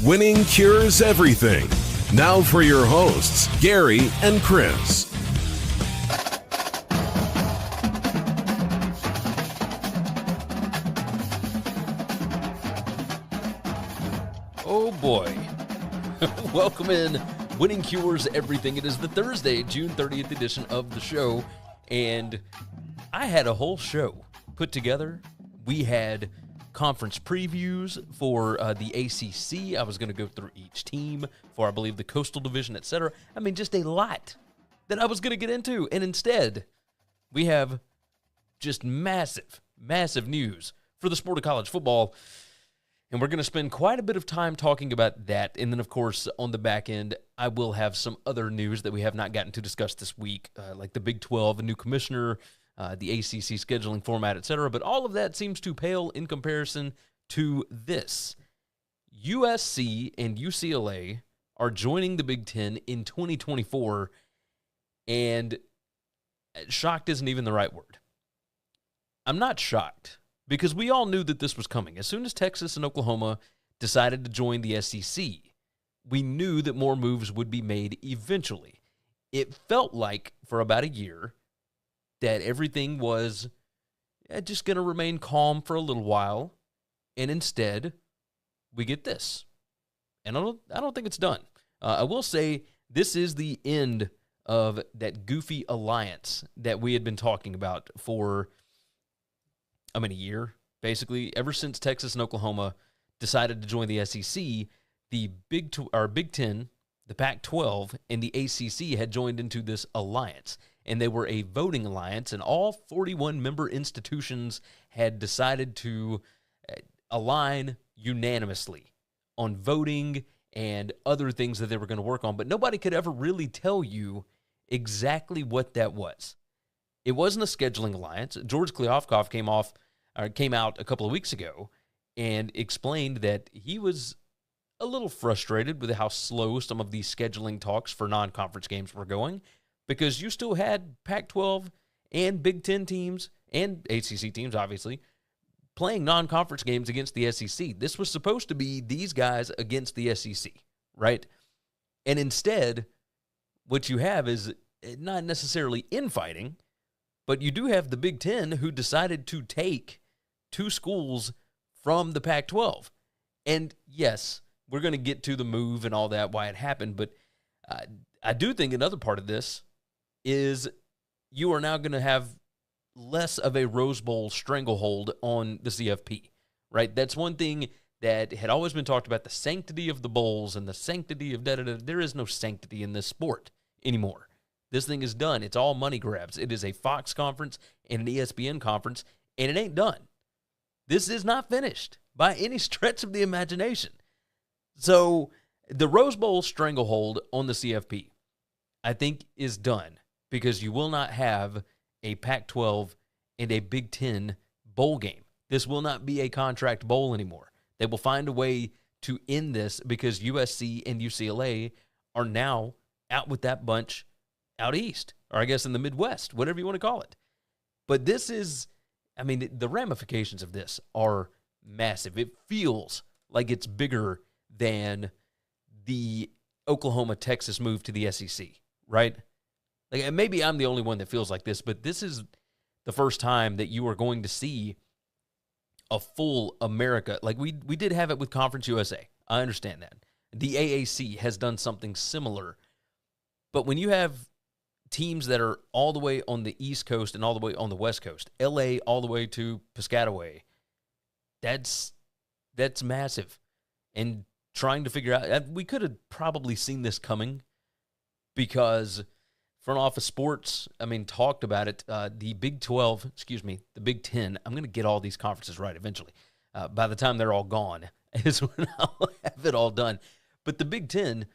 Winning cures everything. Now for your hosts, Gary and Chris. Oh boy. Welcome in. Winning cures everything. It is the Thursday, June 30th edition of the show, and I had a whole show put together. We had conference previews for the ACC. I was going to go through each team for, I believe, the Coastal Division, etc. I mean, just a lot that I was going to get into, and instead, we have just massive, massive news for the sport of college football. And we're going to spend quite a bit of time talking about that. And then, of course, on the back end, I will have some other news that we have not gotten to discuss this week, like the Big 12, a new commissioner, the ACC scheduling format, etc. But all of that seems to pale in comparison to this. USC and UCLA are joining the Big Ten in 2024, and shocked isn't even the right word. I'm not shocked, because we all knew that this was coming. As soon as Texas and Oklahoma decided to join the SEC, we knew that more moves would be made eventually. It felt like for about a year that everything was just going to remain calm for a little while, and instead we get this. And I don't think it's done. I will say this is the end of that goofy alliance that we had been talking about for a year, basically. Ever since Texas and Oklahoma decided to join the SEC, the Big Ten, the Pac-12, and the ACC had joined into this alliance. And they were a voting alliance, and all 41 member institutions had decided to align unanimously on voting and other things that they were going to work on. But nobody could ever really tell you exactly what that was. It wasn't a scheduling alliance. George Kliavkoff came out a couple of weeks ago and explained that he was a little frustrated with how slow some of these scheduling talks for non-conference games were going, because you still had Pac-12 and Big Ten teams and ACC teams, obviously, playing non-conference games against the SEC. This was supposed to be these guys against the SEC, right? And instead, what you have is not necessarily infighting, but you do have the Big Ten who decided to take two schools from the Pac-12. And yes, we're going to get to the move and all that, why it happened, but I do think another part of this is you are now going to have less of a Rose Bowl stranglehold on the CFP, right? That's one thing that had always been talked about, the sanctity of the bowls and the sanctity of da-da-da. There is no sanctity in this sport anymore. This thing is done. It's all money grabs. It is a Fox conference and an ESPN conference, and it ain't done. This is not finished by any stretch of the imagination. So the Rose Bowl stranglehold on the CFP, I think, is done, because you will not have a Pac-12 and a Big Ten bowl game. This will not be a contract bowl anymore. They will find a way to end this, because USC and UCLA are now out with that bunch out east, or I guess in the Midwest, whatever you want to call it. But this is, the ramifications of this are massive. It feels like it's bigger than the Oklahoma-Texas move to the SEC, right? Like, maybe I'm the only one that feels like this, but this is the first time that you are going to see a full America. Like, we did have it with Conference USA. I understand that. The AAC has done something similar. But when you have teams that are all the way on the East Coast and all the way on the West Coast, LA all the way to Piscataway, that's massive. And trying to figure out, we could have probably seen this coming, because front office sports, talked about it. The Big 12, the Big 10, I'm going to get all these conferences right eventually. By the time they're all gone is when I'll have it all done. But the Big 10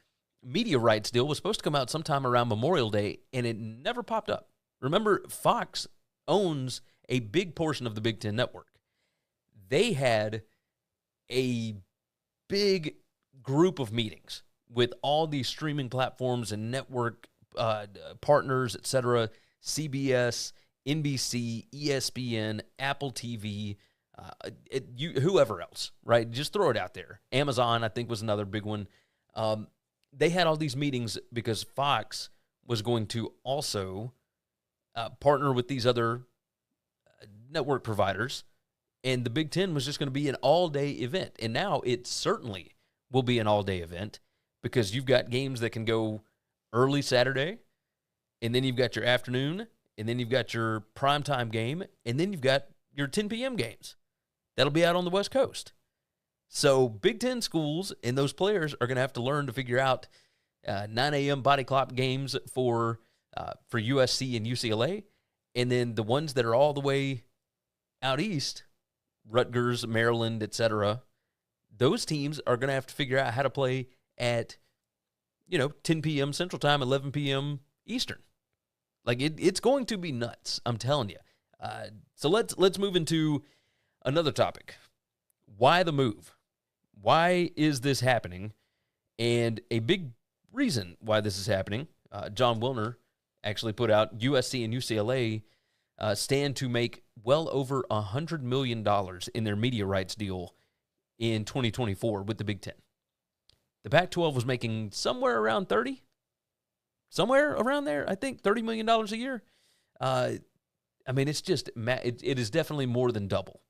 media rights deal was supposed to come out sometime around Memorial Day, and it never popped up. Remember, Fox owns a big portion of the Big Ten network. They had a big group of meetings with all these streaming platforms and network partners, etc., CBS, NBC, ESPN, Apple TV, whoever else, right? Just throw it out there. Amazon, I think, was another big one. They had all these meetings because Fox was going to also partner with these other network providers, and the Big Ten was just going to be an all-day event. And now it certainly will be an all-day event because you've got games that can go early Saturday, and then you've got your afternoon, and then you've got your primetime game, and then you've got your 10 p.m. games. That'll be out on the West Coast. So Big Ten schools and those players are going to have to learn to figure out 9 a.m. body clock games for USC and UCLA, and then the ones that are all the way out east, Rutgers, Maryland, etc., those teams are going to have to figure out how to play at 10 p.m. Central Time, 11 p.m. Eastern. Like it's going to be nuts. I'm telling you. So let's move into another topic. Why the move? Why is this happening? And a big reason why this is happening, Jon Wilner actually put out USC and UCLA stand to make well over $100 million in their media rights deal in 2024 with the Big Ten. The Pac-12 was making somewhere around 30, somewhere around there, I think, $30 million a year. I mean, it's just, it is definitely more than double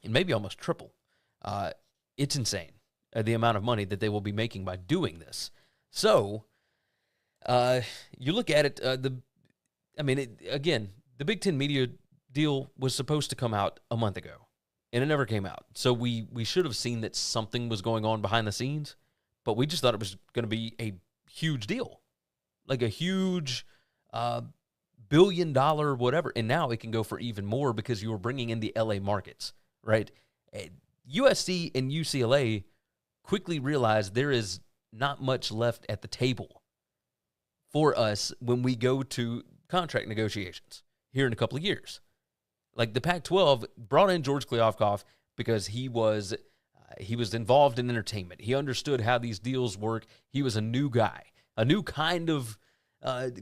and maybe almost triple. It's insane, the amount of money that they will be making by doing this. So, you look at it, again, the Big Ten media deal was supposed to come out a month ago, and it never came out. So we should have seen that something was going on behind the scenes, but we just thought it was going to be a huge deal, like a huge $1 billion whatever, and now it can go for even more because you were bringing in the LA markets, right? USC and UCLA quickly realized there is not much left at the table for us when we go to contract negotiations here in a couple of years. Like the Pac-12 brought in George Kliavkoff because he was involved in entertainment. He understood how these deals work. He was a new guy, a new kind of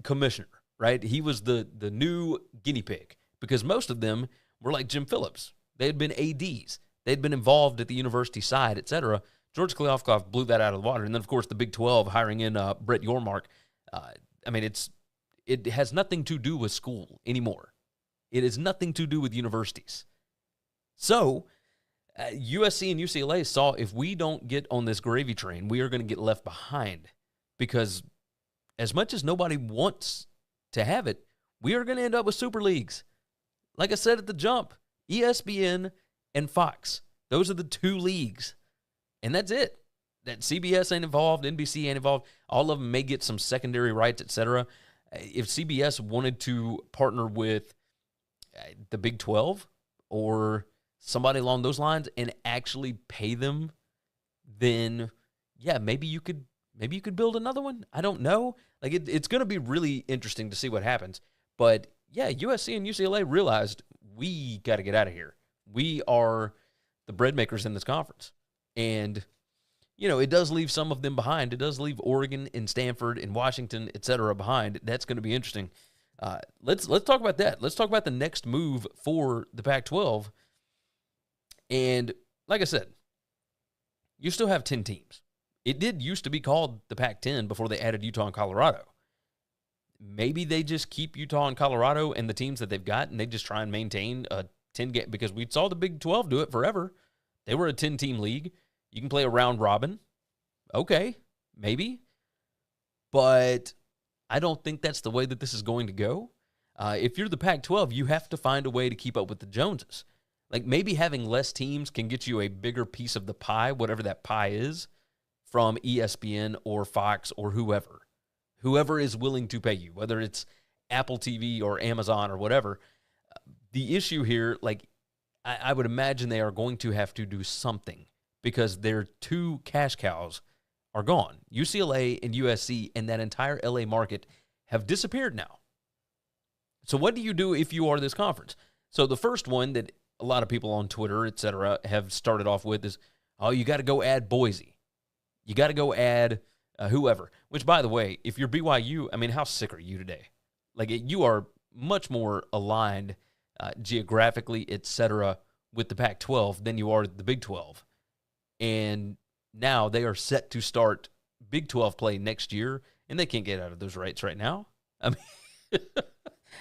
commissioner, right? He was the new guinea pig because most of them were like Jim Phillips. They had been ADs. They'd been involved at the university side, et cetera. George Kliavkoff blew that out of the water. And then, of course, the Big 12 hiring in Brett Yormark. It has nothing to do with school anymore. It has nothing to do with universities. So USC and UCLA saw if we don't get on this gravy train, we are going to get left behind because as much as nobody wants to have it, we are going to end up with super leagues. Like I said at the jump, ESPN and Fox. Those are the two leagues. And that's it. That CBS ain't involved, NBC ain't involved. All of them may get some secondary rights, etc. If CBS wanted to partner with the Big 12 or somebody along those lines and actually pay them, then yeah, maybe you could build another one. I don't know. Like it's going to be really interesting to see what happens. But yeah, USC and UCLA realized we got to get out of here. We are the bread makers in this conference. And, it does leave some of them behind. It does leave Oregon and Stanford and Washington, et cetera, behind. That's going to be interesting. Let's talk about that. Let's talk about the next move for the Pac-12. And like I said, you still have 10 teams. It did used to be called the Pac-10 before they added Utah and Colorado. Maybe they just keep Utah and Colorado and the teams that they've got, and they just try and maintain a 10-game, because we saw the Big 12 do it forever. They were a 10-team league. You can play a round robin. Okay, maybe. But I don't think that's the way that this is going to go. If you're the Pac-12, you have to find a way to keep up with the Joneses. Like maybe having less teams can get you a bigger piece of the pie, whatever that pie is, from ESPN or Fox or whoever. Whoever is willing to pay you, whether it's Apple TV or Amazon or whatever. The issue here, like, I would imagine they are going to have to do something because their two cash cows are gone. UCLA and USC and that entire LA market have disappeared now. So what do you do if you are this conference? So the first one that a lot of people on Twitter, et cetera, have started off with is, oh, you got to go add Boise. You got to go add whoever. Which, by the way, if you're BYU, I mean, how sick are you today? Like, you are much more aligned geographically, et cetera, with the Pac-12 than you are the Big 12. And now they are set to start Big 12 play next year, and they can't get out of those rates right now. I mean,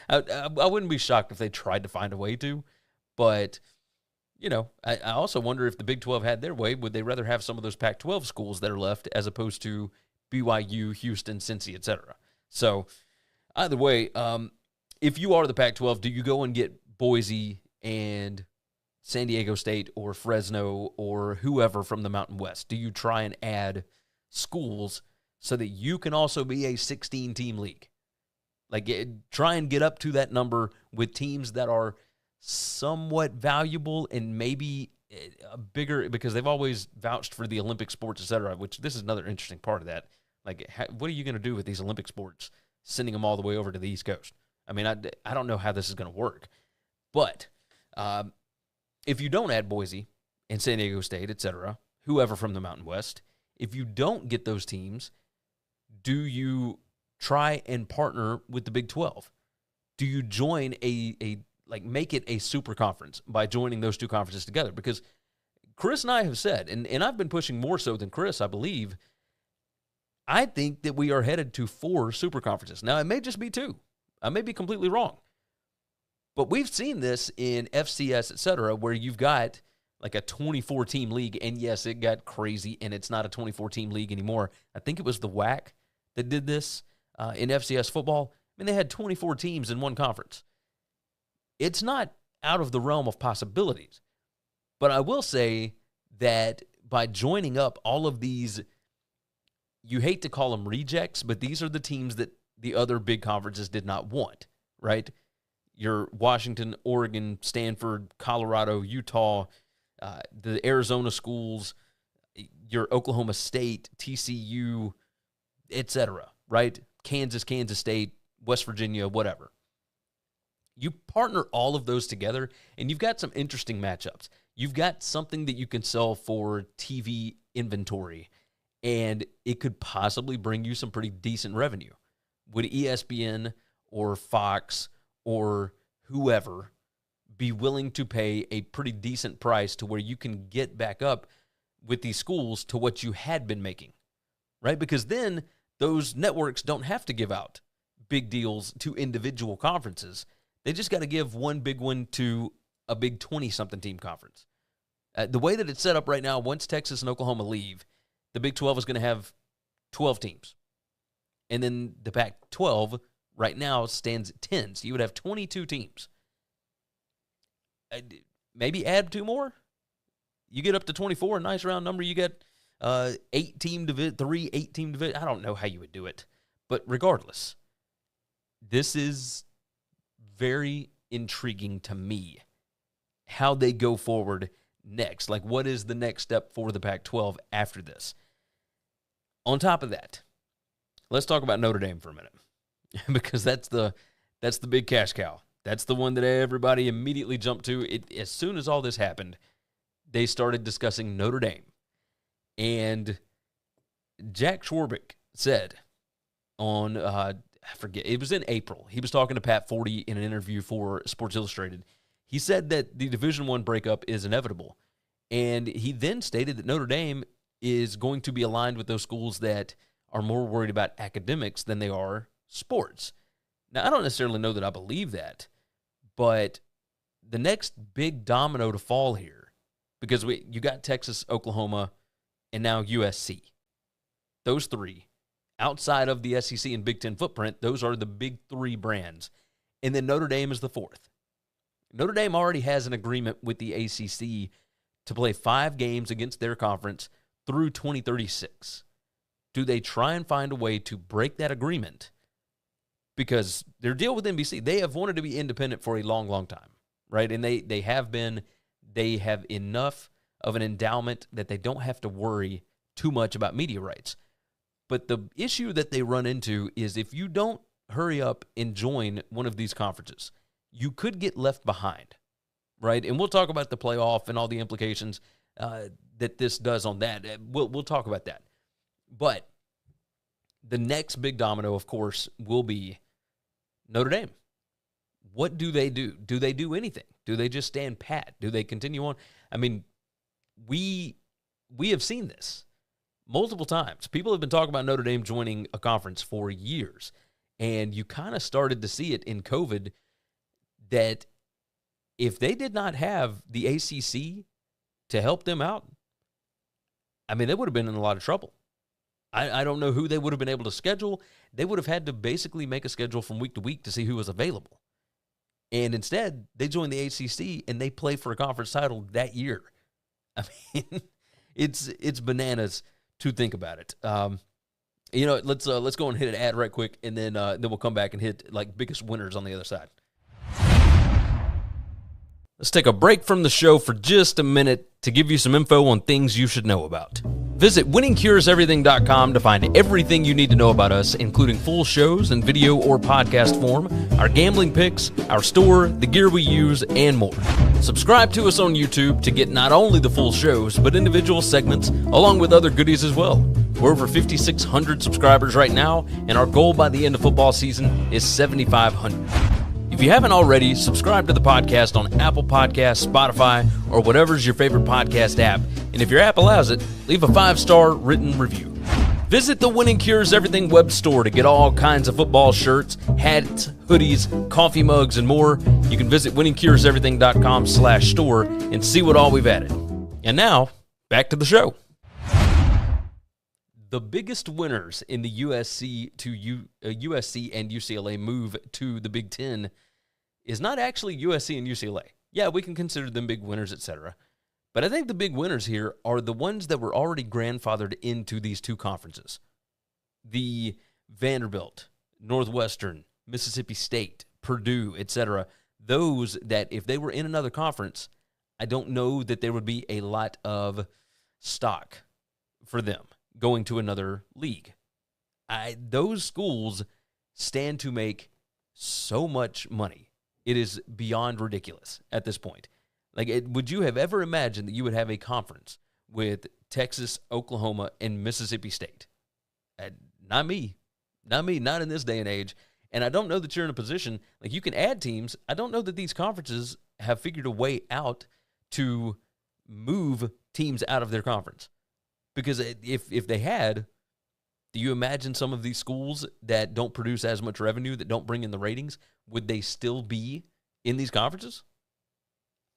I wouldn't be shocked if they tried to find a way to, but, you know, I also wonder if the Big 12 had their way, would they rather have some of those Pac-12 schools that are left as opposed to BYU, Houston, Cincy, etc. So either way, if you are the Pac-12, do you go and get Boise and San Diego State or Fresno or whoever from the Mountain West? Do you try and add schools so that you can also be a 16-team league? Like, try and get up to that number with teams that are somewhat valuable and maybe a bigger, because they've always vouched for the Olympic sports, et cetera, which this is another interesting part of that. Like, what are you going to do with these Olympic sports, sending them all the way over to the East Coast? I mean, I don't know how this is going to work. But if you don't add Boise and San Diego State, et cetera, whoever from the Mountain West, if you don't get those teams, do you try and partner with the Big 12? Do you join make it a super conference by joining those two conferences together? Because Chris and I have said, and I've been pushing more so than Chris, I believe, I think that we are headed to 4 super conferences. Now, it may just be 2. I may be completely wrong. But we've seen this in FCS, et cetera, where you've got like a 24-team league, and yes, it got crazy, and it's not a 24-team league anymore. I think it was the WAC that did this in FCS football. I mean, they had 24 teams in one conference. It's not out of the realm of possibilities. But I will say that by joining up all of these, you hate to call them rejects, but these are the teams that the other big conferences did not want, right? Your Washington, Oregon, Stanford, Colorado, Utah, the Arizona schools, your Oklahoma State, TCU, etc., right? Kansas State, West Virginia, whatever. You partner all of those together, and you've got some interesting matchups. You've got something that you can sell for TV inventory, and it could possibly bring you some pretty decent revenue. Would ESPN or Fox or whoever be willing to pay a pretty decent price to where you can get back up with these schools to what you had been making, right? Because then those networks don't have to give out big deals to individual conferences. They just got to give one big one to a big 20-something team conference. The way that it's set up right now, once Texas and Oklahoma leave, the Big 12 is going to have 12 teams. And then the Pac-12 right now stands at 10. So you would have 22 teams. Maybe add 2 more. You get up to 24, a nice round number. You get 8-team division, 3 8-team division. I don't know how you would do it. But regardless, this is very intriguing to me how they go forward next. Like, what is the next step for the Pac-12 after this? On top of that, let's talk about Notre Dame for a minute, because that's the big cash cow. That's the one that everybody immediately jumped to. As soon as all this happened, they started discussing Notre Dame. And Jack Schwarbrick said on, I forget, it was in April. He was talking to Pat Forty in an interview for Sports Illustrated. He said that the Division I breakup is inevitable. And he then stated that Notre Dame is going to be aligned with those schools that are more worried about academics than they are sports. Now, I don't necessarily know that I believe that, but the next big domino to fall here, because you got Texas, Oklahoma, and now USC. Those 3, outside of the SEC and Big Ten footprint, those are the big 3 brands. And then Notre Dame is the 4th. Notre Dame already has an agreement with the ACC to play 5 games against their conference through 2036. Do they try and find a way to break that agreement? Because their deal with NBC, they have wanted to be independent for a long, long time, right? And they have been. They have enough of an endowment that they don't have to worry too much about media rights. But the issue that they run into is if you don't hurry up and join one of these conferences, you could get left behind, right? And we'll talk about the playoff and all the implications that this does on that. We'll talk about that. But the next big domino, of course, will be Notre Dame. what do they do? Do they do anything? Do they just stand pat? Do they continue on? I mean, we have seen this multiple times. People have been talking about Notre Dame joining a conference for years, and you kind of started to see it in COVID that if they did not have the ACC to help them out, I mean, they would have been in a lot of trouble. I don't know who they would have been able to schedule. They would have had to basically make a schedule from week to week to see who was available. And instead, they joined the ACC, and they play for a conference title that year. I mean, it's bananas to think about it. Let's go and hit an ad right quick, and then we'll come back and hit like biggest winners on the other side. Let's take a break from the show for just a minute to give you some info on things you should know about. Visit winningcureseverything.com to find everything you need to know about us, including full shows in video or podcast form, our gambling picks, our store, the gear we use, and more. Subscribe to us on YouTube to get not only the full shows, but individual segments, along with other goodies as well. We're over 5,600 subscribers right now, and our goal by the end of football season is 7,500. If you haven't already, subscribe to the podcast on Apple Podcasts, Spotify, or whatever's your favorite podcast app. And if your app allows it, leave a 5-star written review. Visit the Winning Cures Everything web store to get all kinds of football shirts, hats, hoodies, coffee mugs, and more. You can visit winningcureseverything.com/store and see what all we've added. And now, back to the show. The biggest winners in the USC and UCLA move to the Big Ten is not actually USC and UCLA. Yeah, we can consider them big winners, etc. But I think the big winners here are the ones that were already grandfathered into these two conferences. The Vanderbilt, Northwestern, Mississippi State, Purdue, etc. Those that if they were in another conference, I don't know that there would be a lot of stock for them going to another league. Those schools stand to make so much money. It is beyond ridiculous at this point. Would you have ever imagined that you would have a conference with Texas, Oklahoma, and Mississippi State? Not me. Not me, not in this day and age. And I don't know that you're in a position, you can add teams. I don't know that these conferences have figured a way out to move teams out of their conference. Because if they had, do you imagine some of these schools that don't produce as much revenue, that don't bring in the ratings, would they still be in these conferences?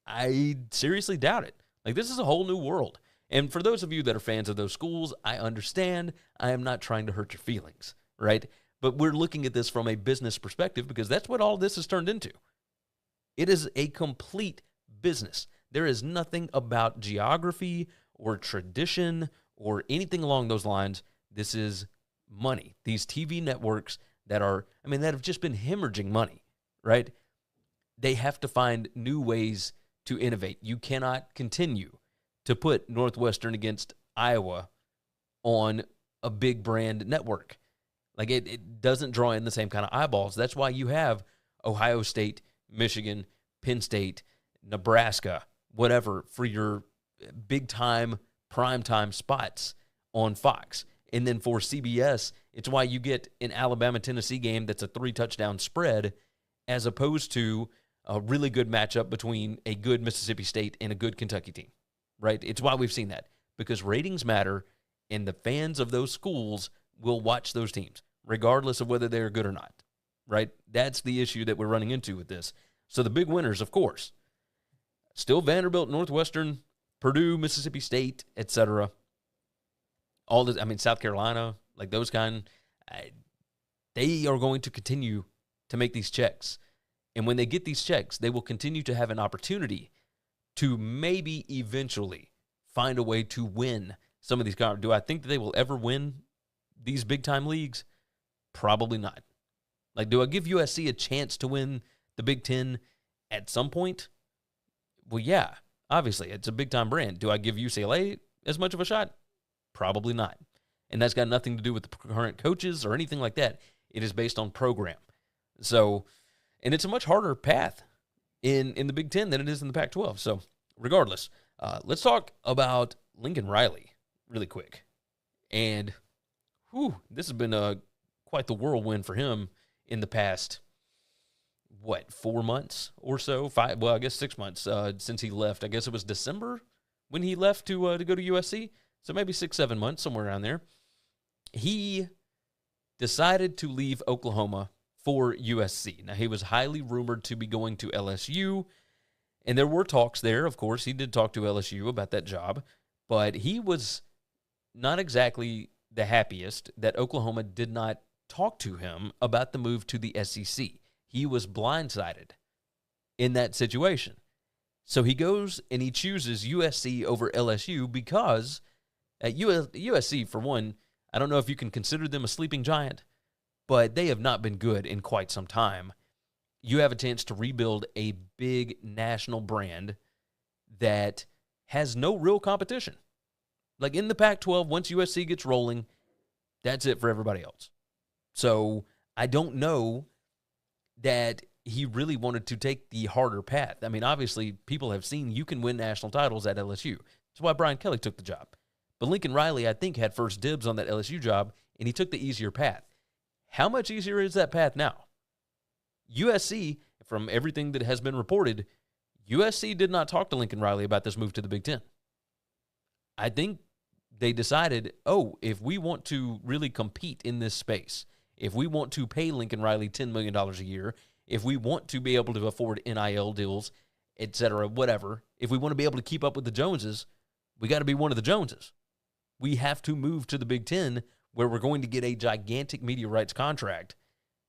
I seriously doubt it. This is a whole new world. And for those of you that are fans of those schools, I understand. I am not trying to hurt your feelings, right? But we're looking at this from a business perspective because that's what all this has turned into. It is a complete business. There is nothing about geography or tradition or anything along those lines. This is money. These TV networks that have just been hemorrhaging money, right? They have to find new ways to innovate. You cannot continue to put Northwestern against Iowa on a big brand network. It doesn't draw in the same kind of eyeballs. That's why you have Ohio State, Michigan, Penn State, Nebraska, whatever, for your big-time, prime-time spots on Fox. And then for CBS, it's why you get an Alabama-Tennessee game that's a 3-touchdown spread as opposed to a really good matchup between a good Mississippi State and a good Kentucky team, right? It's why we've seen that, because ratings matter, and the fans of those schools will watch those teams, regardless of whether they're good or not, right? That's the issue that we're running into with this. So the big winners, of course, still Vanderbilt, Northwestern, Purdue, Mississippi State, etc. All this, South Carolina, those kind, they are going to continue to make these checks. And when they get these checks, they will continue to have an opportunity to maybe eventually find a way to win some of these. Do I think that they will ever win these big-time leagues? Probably not. Do I give USC a chance to win the Big Ten at some point? Well, yeah, obviously. It's a big-time brand. Do I give UCLA as much of a shot? Probably not. And that's got nothing to do with the current coaches or anything like that. It is based on program. So, and it's a much harder path in the Big Ten than it is in the Pac-12. So, regardless, let's talk about Lincoln Riley really quick. And, this has been quite the whirlwind for him in the past 4 months or so? 5, well, I guess 6 months since he left. I guess it was December when he left to go to USC. So maybe 6, 7 months, somewhere around there. He decided to leave Oklahoma for USC. Now, he was highly rumored to be going to LSU, and there were talks there. Of course, he did talk to LSU about that job, but he was not exactly the happiest that Oklahoma did not talk to him about the move to the SEC. He was blindsided in that situation. So he goes and he chooses USC over LSU because at USC, for one, I don't know if you can consider them a sleeping giant, but they have not been good in quite some time. You have a chance to rebuild a big national brand that has no real competition. Like in the Pac-12, once USC gets rolling, that's it for everybody else. So I don't know that he really wanted to take the harder path. I mean, obviously, people have seen you can win national titles at LSU. That's why Brian Kelly took the job. But Lincoln Riley, I think, had first dibs on that LSU job, and he took the easier path. How much easier is that path now? USC, from everything that has been reported, USC did not talk to Lincoln Riley about this move to the Big Ten. I think they decided, if we want to really compete in this space, if we want to pay Lincoln Riley $10 million a year, if we want to be able to afford NIL deals, et cetera, whatever, if we want to be able to keep up with the Joneses, we got to be one of the Joneses. We have to move to the Big Ten where we're going to get a gigantic media rights contract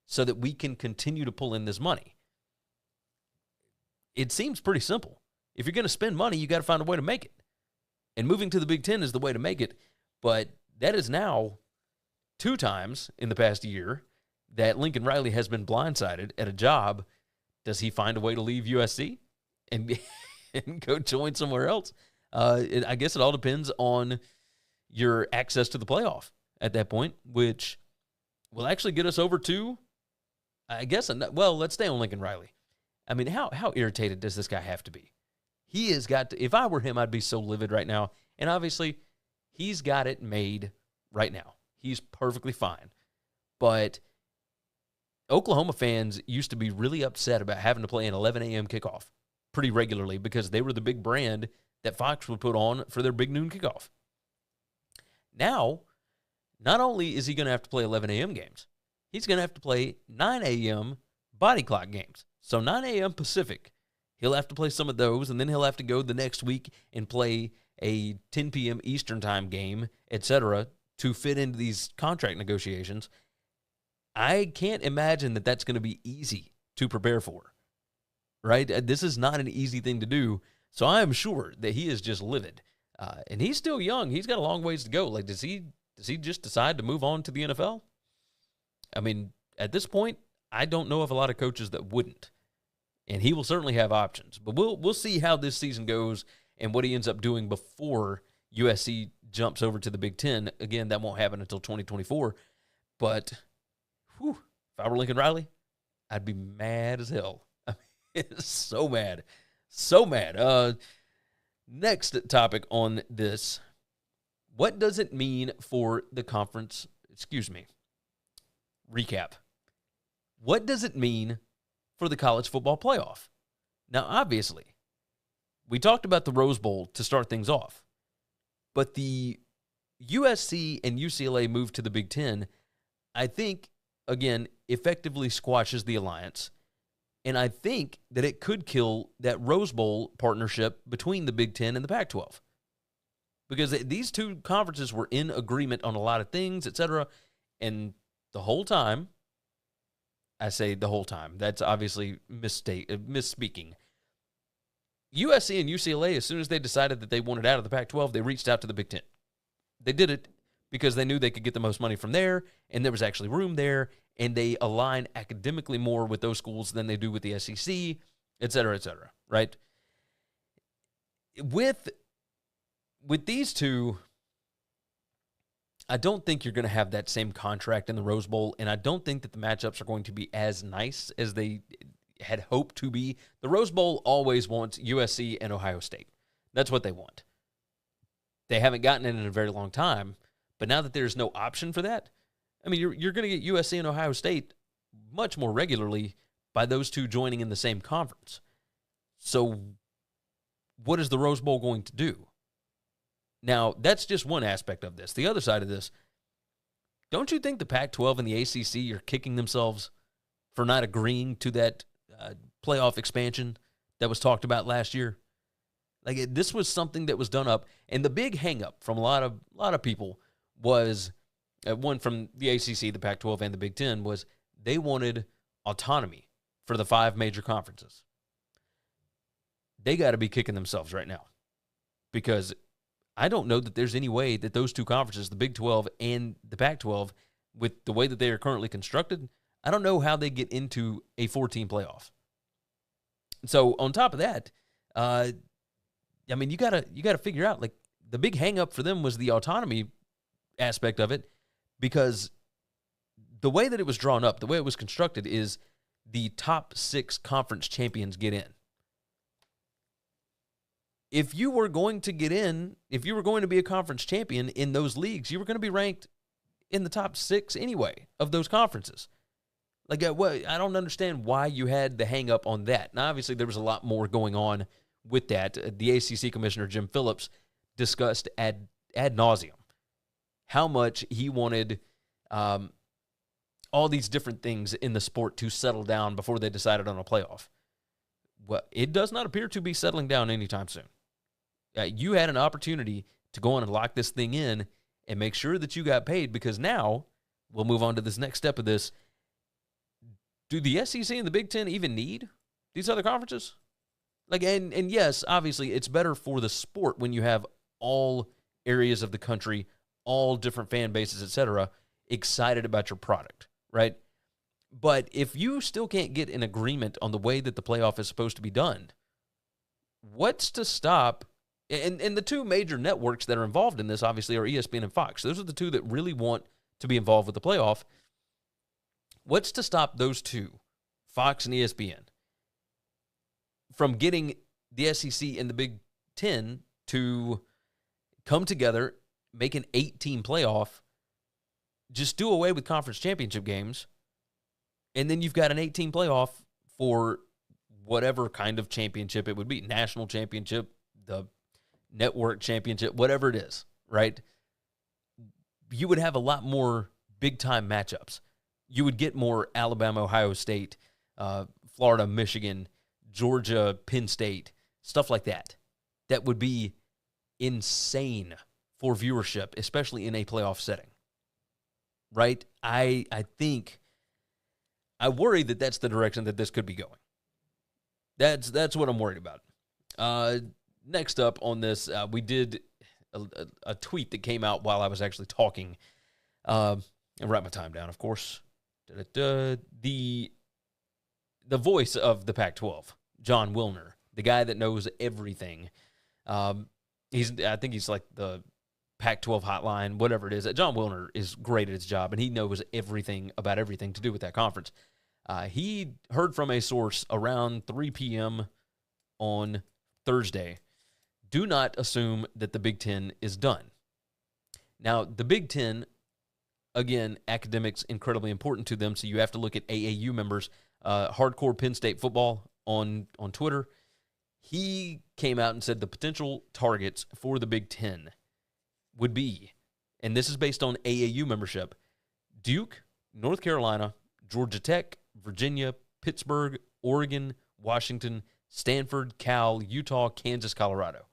so that we can continue to pull in this money. It seems pretty simple. If you're going to spend money, you got to find a way to make it. And moving to the Big Ten is the way to make it. But that is now 2 times in the past year that Lincoln Riley has been blindsided at a job. Does he find a way to leave USC and go join somewhere else? I guess it all depends on your access to the playoff at that point, which will actually get us over to, I guess, let's stay on Lincoln Riley. I mean, how irritated does this guy have to be? He has got to, if I were him, I'd be so livid right now. And obviously, he's got it made right now. He's perfectly fine. But Oklahoma fans used to be really upset about having to play an 11 a.m. kickoff pretty regularly because they were the big brand that Fox would put on for their big noon kickoff. Now, not only is he going to have to play 11 a.m. games, he's going to have to play 9 a.m. body clock games. So 9 a.m. Pacific. He'll have to play some of those, and then he'll have to go the next week and play a 10 p.m. Eastern time game, etc., to fit into these contract negotiations. I can't imagine that that's going to be easy to prepare for, right? This is not an easy thing to do, so I am sure that he is just livid. And he's still young. He's got a long ways to go. Like, does he just decide to move on to the NFL? I mean, at this point, I don't know of a lot of coaches that wouldn't. And he will certainly have options. But we'll see how this season goes and what he ends up doing before USC jumps over to the Big Ten. Again, that won't happen until 2024. But if I were Lincoln Riley, I'd be mad as hell. I mean, so mad. So mad. Next topic on this. What does it mean for the conference? Recap. What does it mean for the college football playoff? Now, obviously, we talked about the Rose Bowl to start things off, but the USC and UCLA move to the Big Ten, I think, again, effectively squashes the alliance, and I think that it could kill that Rose Bowl partnership between the Big Ten and the Pac-12, because these two conferences were in agreement on a lot of things, etc., and the whole time, I say the whole time. That's obviously misspeaking. USC and UCLA, as soon as they decided that they wanted out of the Pac-12, they reached out to the Big Ten. They did it because they knew they could get the most money from there, and there was actually room there, and they align academically more with those schools than they do with the SEC, et cetera, right? With these two, I don't think you're going to have that same contract in the Rose Bowl, and I don't think that the matchups are going to be as nice as they had hoped to be. The Rose Bowl always wants USC and Ohio State. That's what they want. They haven't gotten it in a very long time, but now that there's no option for that, I mean, you're going to get USC and Ohio State much more regularly by those two joining in the same conference. So what is the Rose Bowl going to do? Now, that's just one aspect of this. The other side of this, don't you think the Pac-12 and the ACC are kicking themselves for not agreeing to that playoff expansion that was talked about last year? Like, this was something that was done up, and the big hang-up from a lot of people was, one from the ACC, the Pac-12, and the Big Ten, was they wanted autonomy for the 5 major conferences. They got to be kicking themselves right now, because I don't know that there's any way that those two conferences, the Big 12 and the Pac-12, with the way that they are currently constructed, I don't know how they get into a 4-team playoff. So on top of that, I mean, you gotta figure out, like, the big hang-up for them was the autonomy aspect of it, because the way that it was drawn up, the way it was constructed, is the top 6 conference champions get in. If you were going to get in, if you were going to be a conference champion in those leagues, you were going to be ranked in the top 6 anyway of those conferences. Like, I don't understand why you had the hang up on that. Now, obviously, there was a lot more going on with that. The ACC commissioner, Jim Phillips, discussed ad nauseum how much he wanted all these different things in the sport to settle down before they decided on a playoff. Well, it does not appear to be settling down anytime soon. You had an opportunity to go on and lock this thing in and make sure that you got paid, because now we'll move on to this next step of this. Do the SEC and the Big Ten even need these other conferences? Like, and yes, obviously, it's better for the sport when you have all areas of the country, all different fan bases, etc., excited about your product, right? But if you still can't get an agreement on the way that the playoff is supposed to be done, what's to stop? And the two major networks that are involved in this, obviously, are ESPN and Fox. Those are the two that really want to be involved with the playoff. What's to stop those two, Fox and ESPN, from getting the SEC and the Big Ten to come together, make an 8-team playoff, just do away with conference championship games, and then you've got an 8-team playoff for whatever kind of championship it would be, national championship, the network championship, whatever it is, right? You would have a lot more big-time matchups. You would get more Alabama, Ohio State, Florida, Michigan, Georgia, Penn State, stuff like that. That would be insane for viewership, especially in a playoff setting, right? I worry that that's the direction that this could be going. That's what I'm worried about. Next up on this, we did a tweet that came out while I was actually talking. And write my time down, of course. The voice of the Pac-12, Jon Wilner, the guy that knows everything. I think he's like the Pac-12 hotline, whatever it is. Jon Wilner is great at his job, and he knows everything about everything to do with that conference. He heard from a source around 3 p.m. on Thursday. Do not assume that the Big Ten is done. Now, the Big Ten, again, academics incredibly important to them, so you have to look at AAU members. Hardcore Penn State football on Twitter, he came out and said the potential targets for the Big Ten would be, and this is based on AAU membership, Duke, North Carolina, Georgia Tech, Virginia, Pittsburgh, Oregon, Washington, Stanford, Cal, Utah, Kansas, Colorado.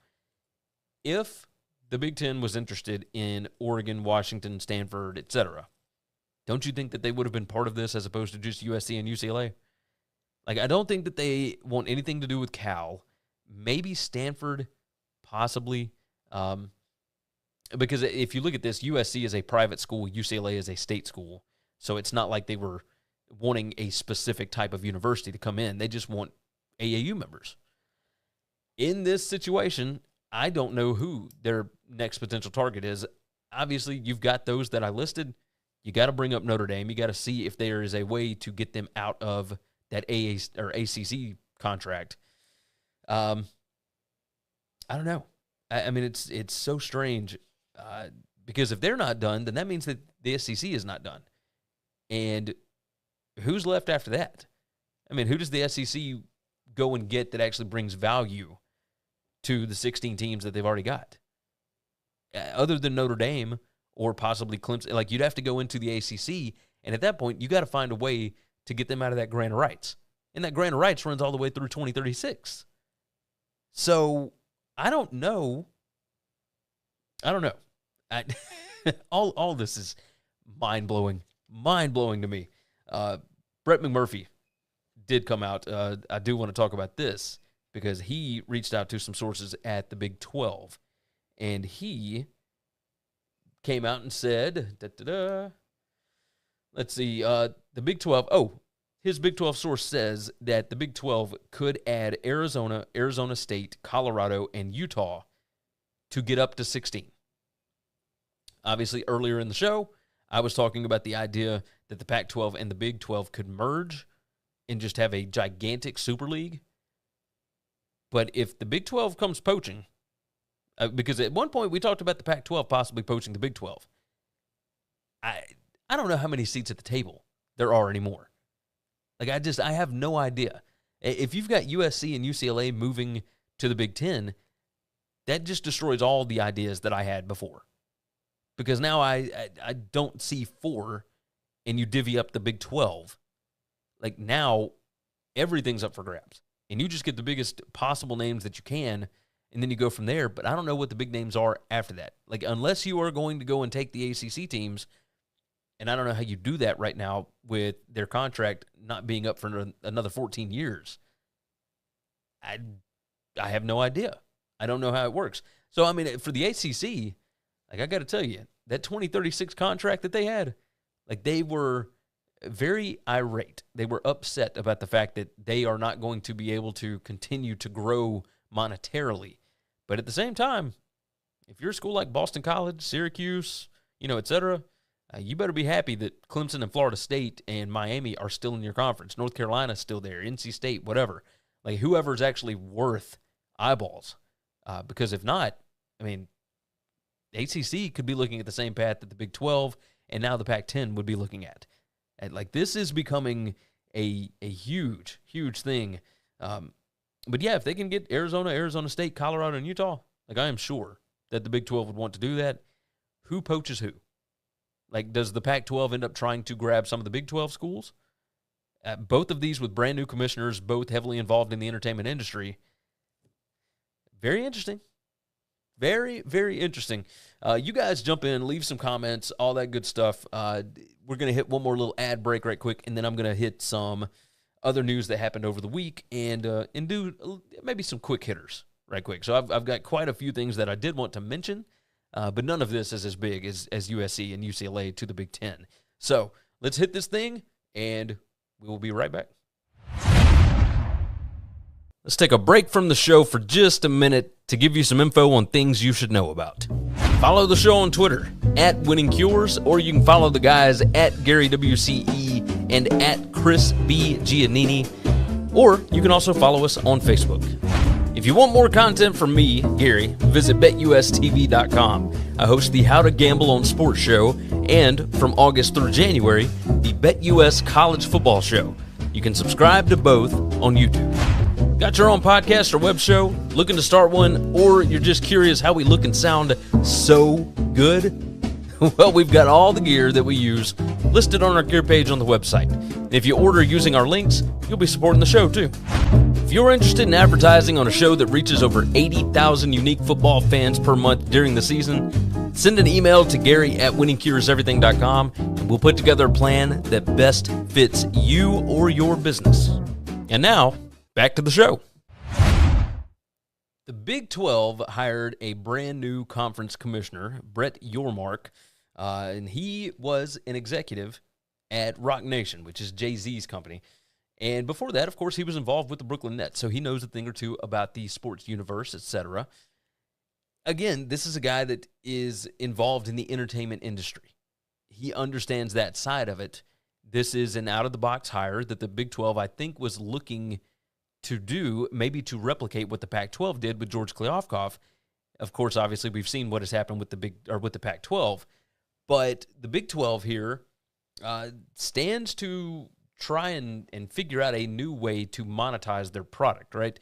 If the Big Ten was interested in Oregon, Washington, Stanford, etc., don't you think that they would have been part of this as opposed to just USC and UCLA? Like, I don't think that they want anything to do with Cal. Maybe Stanford, possibly. Because if you look at this, USC is a private school, UCLA is a state school. So it's not like they were wanting a specific type of university to come in. They just want AAU members. In this situation, I don't know who their next potential target is. Obviously, you've got those that I listed. You got to bring up Notre Dame. You got to see if there is a way to get them out of that ACC contract. I don't know. I mean, it's so strange because if they're not done, then that means that the SEC is not done. And who's left after that? I mean, who does the SEC go and get that actually brings value to the 16 teams that they've already got? Other than Notre Dame or possibly Clemson, like you'd have to go into the ACC, and at that point, you got to find a way to get them out of that grant of rights. And that grant of rights runs all the way through 2036. So, I don't know. All this is mind-blowing to me. Brett McMurphy did come out. I do want to talk about this because he reached out to some sources at the Big 12, and he came out and said, let's see, the Big 12, his Big 12 source says that the Big 12 could add Arizona, Arizona State, Colorado, and Utah to get up to 16. Obviously, earlier in the show, I was talking about the idea that the Pac-12 and the Big 12 could merge and just have a gigantic Super League. But if the Big 12 comes poaching, because at one point we talked about the Pac-12 possibly poaching the Big 12, I don't know how many seats at the table there are anymore. Like, I have no idea. If you've got USC and UCLA moving to the Big 10, that just destroys all the ideas that I had before. Because now I don't see 4, and you divvy up the Big 12. Like, now everything's up for grabs. And you just get the biggest possible names that you can, and then you go from there. But I don't know what the big names are after that. Like, unless you are going to go and take the ACC teams, and I don't know how you do that right now with their contract not being up for another 14 years. I have no idea. I don't know how it works. So, I mean, for the ACC, like, I got to tell you, that 2036 contract that they had, like, they were very irate. They were upset about the fact that they are not going to be able to continue to grow monetarily. But at the same time, if you're a school like Boston College, Syracuse, et cetera, you better be happy that Clemson and Florida State and Miami are still in your conference. North Carolina's still there, NC State, whatever. Like, whoever's actually worth eyeballs. Because if not, I mean, the ACC could be looking at the same path that the Big 12 and now the Pac-10 would be looking at. And, like, this is becoming a huge, huge thing. But, yeah, if they can get Arizona, Arizona State, Colorado, and Utah, like, I am sure that the Big 12 would want to do that. Who poaches who? Like, does the Pac-12 end up trying to grab some of the Big 12 schools? Both of these with brand new commissioners, both heavily involved in the entertainment industry. Very interesting. Very, very interesting. You guys jump in, leave some comments, all that good stuff. We're going to hit one more little ad break right quick, and then I'm going to hit some other news that happened over the week and do maybe some quick hitters right quick. So I've got quite a few things that I did want to mention, but none of this is as big as USC and UCLA to the Big 10. So let's hit this thing, and we will be right back. Let's take a break from the show for just a minute to give you some info on things you should know about. Follow the show on Twitter at Winning Cures, or you can follow the guys at Gary WCE and at Chris B. Giannini, or you can also follow us on Facebook. If you want more content from me, Gary, visit BetUSTV.com. I host the How to Gamble on Sports show, and from August through January, the BetUS College Football show. You can subscribe to both on YouTube. Got your own podcast or web show? Looking to start one? Or you're just curious how we look and sound so good? Well, we've got all the gear that we use listed on our gear page on the website. And if you order using our links, you'll be supporting the show too. If you're interested in advertising on a show that reaches over 80,000 unique football fans per month during the season, send an email to Gary@winningcureseverything.com, and we'll put together a plan that best fits you or your business. And now, back to the show. The Big 12 hired a brand new conference commissioner, Brett Yormark, and he was an executive at Rock Nation, which is Jay-Z's company. And before that, of course, he was involved with the Brooklyn Nets, so he knows a thing or two about the sports universe, etc. Again, this is a guy that is involved in the entertainment industry. He understands that side of it. This is an out-of-the-box hire that the Big 12, I think, was looking to do, maybe to replicate what the Pac-12 did with George Kliavkoff. Of course, obviously, we've seen what has happened with the Pac-12, but the Big 12 here stands to try and figure out a new way to monetize their product, right?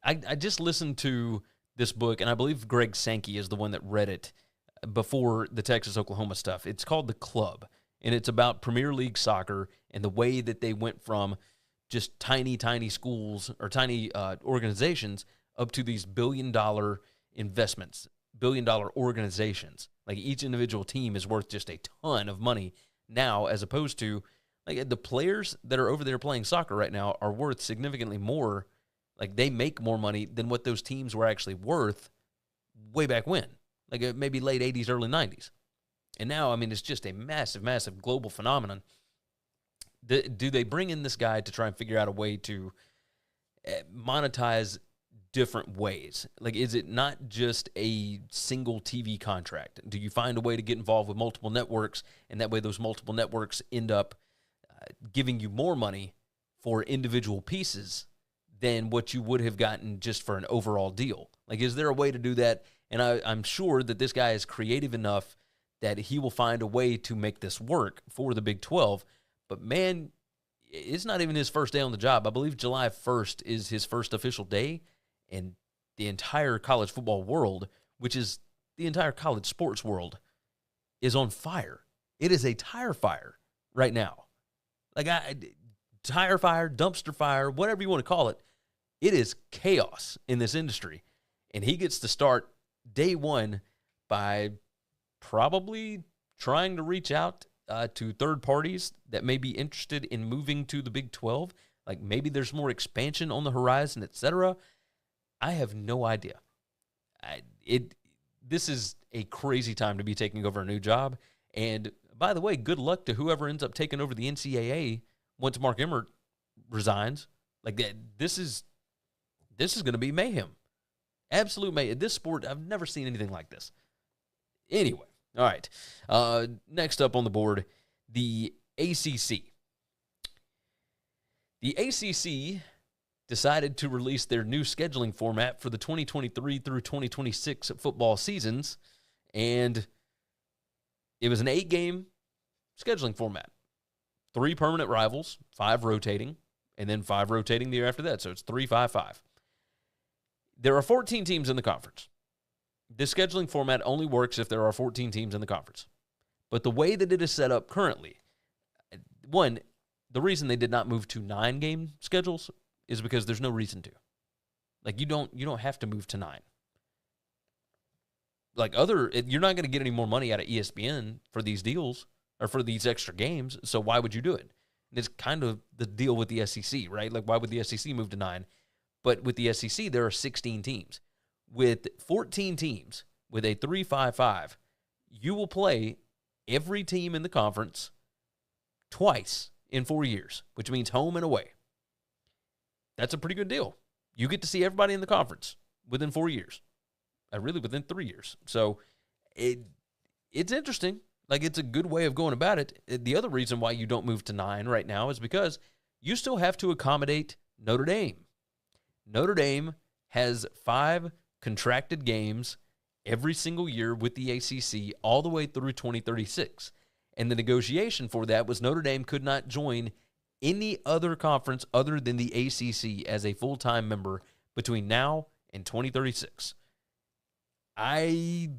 I just listened to this book, and I believe Greg Sankey is the one that read it before the Texas-Oklahoma stuff. It's called The Club, and it's about Premier League soccer and the way that they went from just tiny, tiny schools or tiny organizations up to these billion-dollar investments, billion-dollar organizations. Like each individual team is worth just a ton of money now, as opposed to like the players that are over there playing soccer right now are worth significantly more. Like they make more money than what those teams were actually worth way back when, like maybe late 80s, early 90s. And now, I mean, it's just a massive, massive global phenomenon. Do they bring in this guy to try and figure out a way to monetize different ways? Like, is it not just a single TV contract? Do you find a way to get involved with multiple networks, and that way those multiple networks end up giving you more money for individual pieces than what you would have gotten just for an overall deal? Like, is there a way to do that? And I'm sure that this guy is creative enough that he will find a way to make this work for the Big 12. But, man, it's not even his first day on the job. I believe July 1st is his first official day, and the entire college football world, which is the entire college sports world, is on fire. It is a tire fire right now. Like, tire fire, dumpster fire, whatever you want to call it. It is chaos in this industry. And he gets to start day one by probably trying to reach out to third parties that may be interested in moving to the Big 12. Like maybe there's more expansion on the horizon, etc. I have no idea. This is a crazy time to be taking over a new job. And by the way, good luck to whoever ends up taking over the NCAA once Mark Emmert resigns. Like this is going to be mayhem. Absolute mayhem. This sport, I've never seen anything like this. Anyway, all right. Next up on the board, the ACC. The ACC decided to release their new scheduling format for the 2023 through 2026 football seasons, and it was an 8-game scheduling format. 3 permanent rivals, 5 rotating, and then 5 rotating the year after that. So it's 3-5-5. There are 14 teams in the conference. This scheduling format only works if there are 14 teams in the conference. But the way that it is set up currently, one, the reason they did not move to 9-game schedules is because there's no reason to. Like you don't have to move to 9. Like you're not going to get any more money out of ESPN for these deals or for these extra games, so why would you do it? And it's kind of the deal with the SEC, right? Like why would the SEC move to 9? But with the SEC, there are 16 teams. With 14 teams, with a 3-5-5, you will play every team in the conference twice in 4 years, which means home and away. That's a pretty good deal. You get to see everybody in the conference within 4 years. Really within 3 years. So it's interesting. Like it's a good way of going about it. The other reason why you don't move to 9 right now is because you still have to accommodate Notre Dame. Notre Dame has 5 contracted games every single year with the ACC all the way through 2036. And the negotiation for that was Notre Dame could not join any other conference other than the ACC as a full-time member between now and 2036. I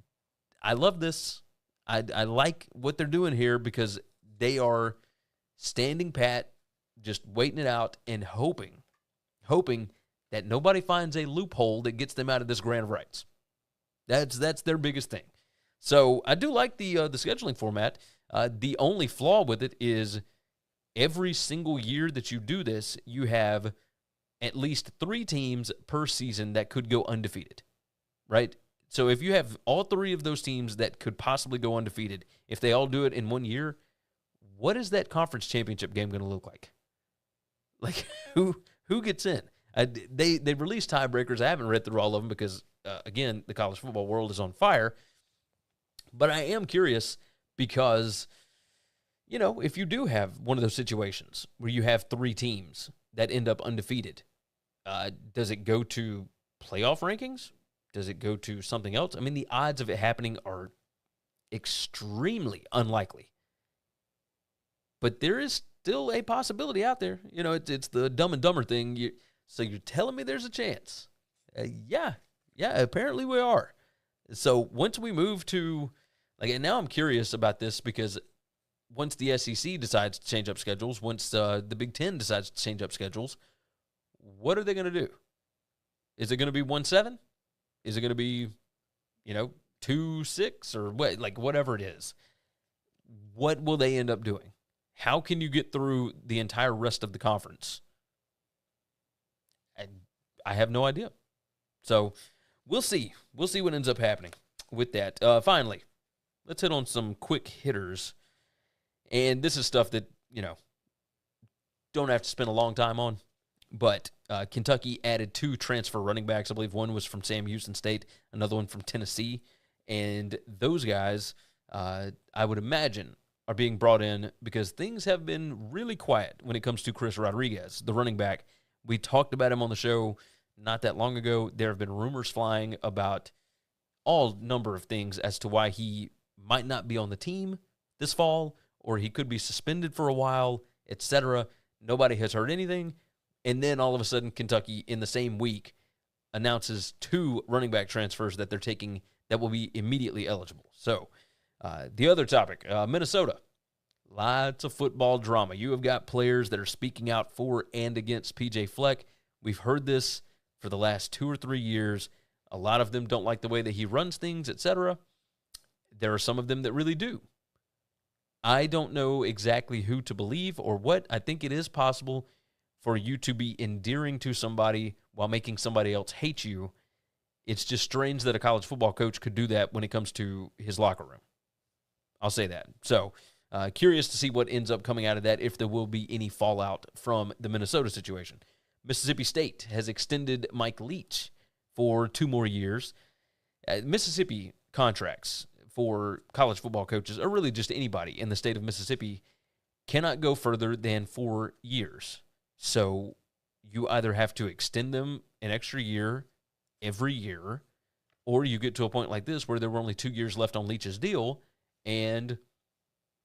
love this. I like what they're doing here because they are standing pat, just waiting it out and hoping that nobody finds a loophole that gets them out of this grant of rights. That's their biggest thing. So I do like the scheduling format. The only flaw with it is every single year that you do this, you have at least 3 teams per season that could go undefeated, right? So if you have all 3 of those teams that could possibly go undefeated, if they all do it in 1 year, what is that conference championship game going to look like? Like who gets in? They released tiebreakers. I haven't read through all of them because, again, the college football world is on fire. But I am curious because, you know, if you do have one of those situations where you have 3 teams that end up undefeated, does it go to playoff rankings? Does it go to something else? I mean, the odds of it happening are extremely unlikely. But there is still a possibility out there. You know, it's the Dumb and Dumber thing. So you're telling me there's a chance? Yeah, apparently we are. So once we move to, and now I'm curious about this because once the SEC decides to change up schedules, once the Big Ten decides to change up schedules, what are they going to do? Is it going to be 1-7? Is it going to be, 2-6 or what? Whatever it is. What will they end up doing? How can you get through the entire rest of the conference? I have no idea. So we'll see. We'll see what ends up happening with that. Finally, let's hit on some quick hitters. And this is stuff that, don't have to spend a long time on. But Kentucky added 2 transfer running backs. I believe one was from Sam Houston State, another one from Tennessee. And those guys, I would imagine, are being brought in because things have been really quiet when it comes to Chris Rodriguez, the running back. We talked about him on the show not that long ago. There have been rumors flying about all number of things as to why he might not be on the team this fall, or he could be suspended for a while, etc. Nobody has heard anything. And then all of a sudden, Kentucky, in the same week, announces 2 running back transfers that they're taking that will be immediately eligible. So, the other topic, Minnesota. Lots of football drama. You have got players that are speaking out for and against P.J. Fleck. We've heard this for the last 2 or 3 years. A lot of them don't like the way that he runs things, etc. There are some of them that really do. I don't know exactly who to believe or what. I think it is possible for you to be endearing to somebody while making somebody else hate you. It's just strange that a college football coach could do that when it comes to his locker room. I'll say that. So, curious to see what ends up coming out of that, if there will be any fallout from the Minnesota situation. Mississippi State has extended Mike Leach for 2 more years. Mississippi contracts for college football coaches, or really just anybody in the state of Mississippi, cannot go further than 4 years. So you either have to extend them an extra year every year, or you get to a point like this where there were only 2 years left on Leach's deal, and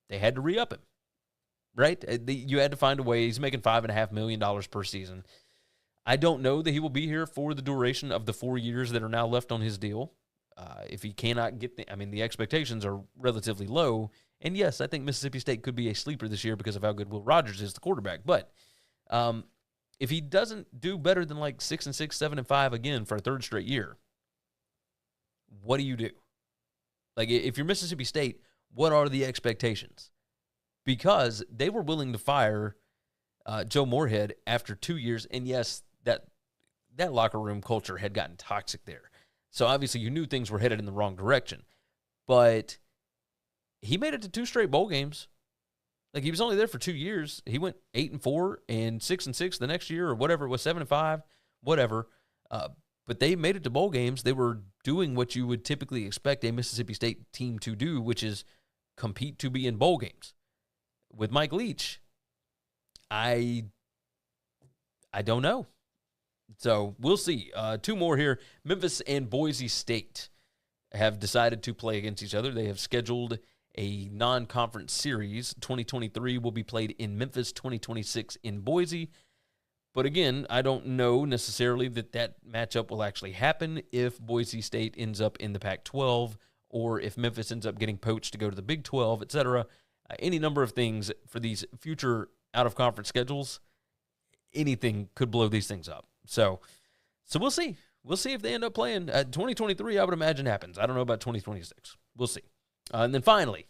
they had to re-up him, right? You had to find a way. He's making $5.5 million per season. I don't know that he will be here for the duration of the 4 years that are now left on his deal. If he cannot get the expectations are relatively low. And yes, I think Mississippi State could be a sleeper this year because of how good Will Rogers is, the quarterback. But if he doesn't do better than 6-6, 7-5 again for a 3rd straight year, what do you do? If you're Mississippi State, what are the expectations? Because they were willing to fire Joe Moorhead after 2 years. And yes, that locker room culture had gotten toxic there. So obviously you knew things were headed in the wrong direction. But he made it to 2 straight bowl games. He was only there for 2 years. He went 8-4 and 6-6 the next year, or whatever it was, 7-5, whatever. But they made it to bowl games. They were doing what you would typically expect a Mississippi State team to do, which is compete to be in bowl games. With Mike Leach, I don't know. So we'll see. 2 more here. Memphis and Boise State have decided to play against each other. They have scheduled a non-conference series. 2023 will be played in Memphis, 2026 in Boise. But again, I don't know necessarily that matchup will actually happen if Boise State ends up in the Pac-12 or if Memphis ends up getting poached to go to the Big 12, etc. Any number of things for these future out-of-conference schedules. Anything could blow these things up. So we'll see. We'll see if they end up playing. 2023, I would imagine, happens. I don't know about 2026. We'll see. And then finally,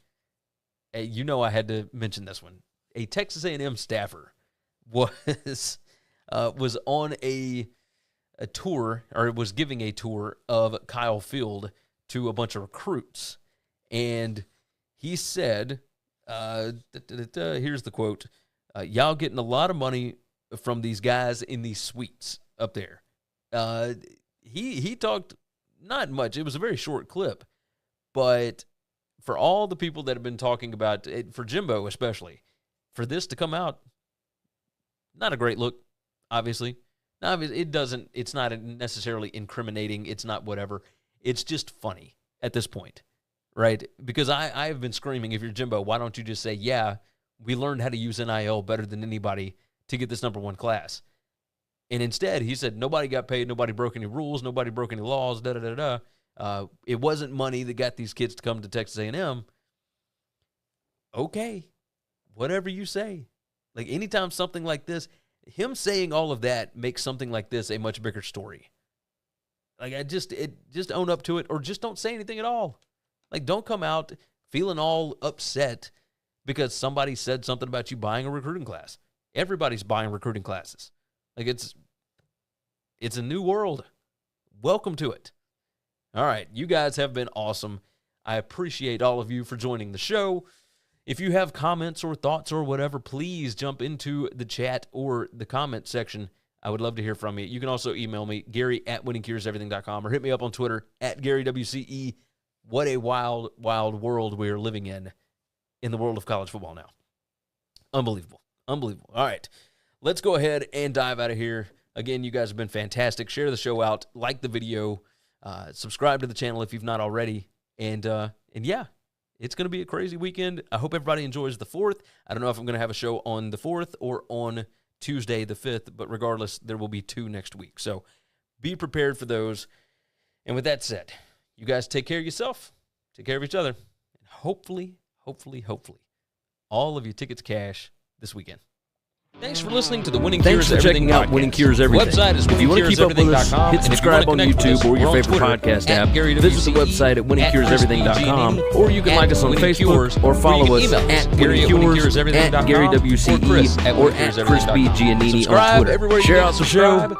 I had to mention this one. A Texas A&M staffer was on a tour, or was giving a tour of Kyle Field to a bunch of recruits. And he said, here's the quote, y'all getting a lot of money from these guys in these suites up there. He talked not much. It was a very short clip. But for all the people that have been talking about it, for Jimbo especially, for this to come out, not a great look, obviously. It's not necessarily incriminating. It's not whatever. It's just funny at this point, right? Because I have been screaming, if you're Jimbo, why don't you just say, yeah, we learned how to use NIL better than anybody to get this number one class. And instead, he said, nobody got paid, nobody broke any rules, nobody broke any laws, it wasn't money that got these kids to come to Texas A&M. Okay, whatever you say. Like, anytime something like this, him saying all of that makes something like this a much bigger story. Like, just own up to it, or just don't say anything at all. Like, don't come out feeling all upset because somebody said something about you buying a recruiting class. Everybody's buying recruiting classes. Like, it's a new world. Welcome to it. All right, you guys have been awesome. I appreciate all of you for joining the show. If you have comments or thoughts or whatever, please jump into the chat or the comment section. I would love to hear from you. You can also email me, Gary@winningcureseverything.com, or hit me up on Twitter, @GaryWCE. What a wild, wild world we are living in the world of college football now. Unbelievable. Unbelievable. All right, let's go ahead and dive out of here. Again, you guys have been fantastic. Share the show out. Like the video. Subscribe to the channel if you've not already. And yeah, it's going to be a crazy weekend. I hope everybody enjoys the 4th. I don't know if I'm going to have a show on the 4th or on Tuesday the 5th, but regardless, there will be 2 next week. So be prepared for those. And with that said, you guys take care of yourself, take care of each other, and hopefully, all of your tickets cash this weekend. Thanks for listening to the Winning Cures Everything podcast. Out Winning Cures Everything. The website is winningcureseverything.com. Hit subscribe on YouTube or your favorite podcast app. Visit the website at winningcureseverything.com, or you can like us on Facebook or follow us at Gary at GaryWCE or at Chris B. Giannini on Twitter. Share out the show.